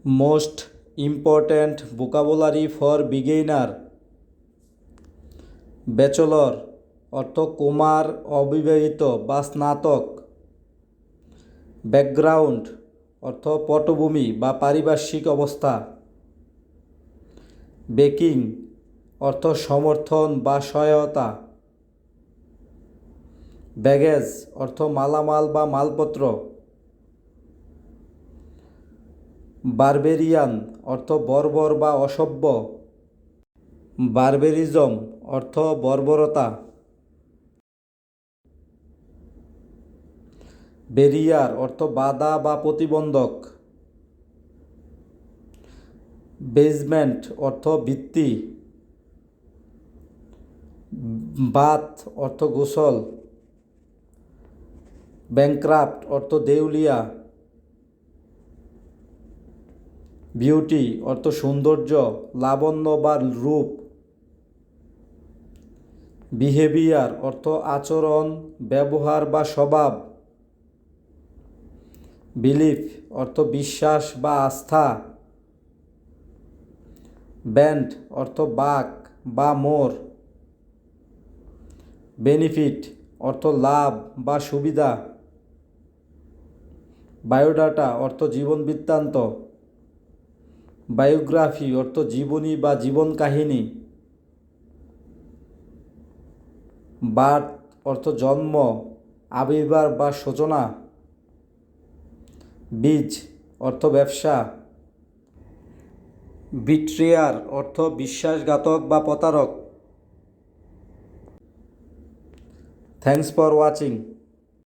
Most important vocabulary for beginner. Bachelor অর্থ কুমার, অবিবাহিত বা স্নাতক। ব্যাকগ্রাউন্ড অর্থ পটভূমি বা পারিপার্শ্বিক অবস্থা। বেকিং অর্থ সমর্থন বা সহায়তা। ব্যাগেজ অর্থ মালামাল বা মালপত্র। বারবেরিয়ান অর্থ বর্বর বা অসভ্য। বারবেরিজম অর্থ বর্বরতা। ব্যারিয়ার অর্থ বাধা বা প্রতিবন্ধক। বেজমেন্ট অর্থ ভিত্তি। বাথ অর্থ গোসল। ব্যাংক্রাফট অর্থ দেউলিয়া। বিউটি অর্থ সৌন্দর্য, লাবণ্য বা রূপ। বিহেভিয়ার অর্থ আচরণ, ব্যবহার বা স্বভাব। বিলিফ অর্থ বিশ্বাস বা আস্থা। ব্যান্ড অর্থ বাঁক বা মোড়। বেনিফিট অর্থ লাভ বা সুবিধা। বায়োডাটা অর্থ জীবন বৃত্তান্ত। বায়োগ্রাফি অর্থ জীবনী বা জীবন কাহিনী। বার্থ অর্থ জন্ম, আবির্ভাব বা সূচনা। বীজ অর্থ ব্যবসা। বিট্রেয়ার অর্থ বিশ্বাসঘাতক বা প্রতারক। Thanks for watching.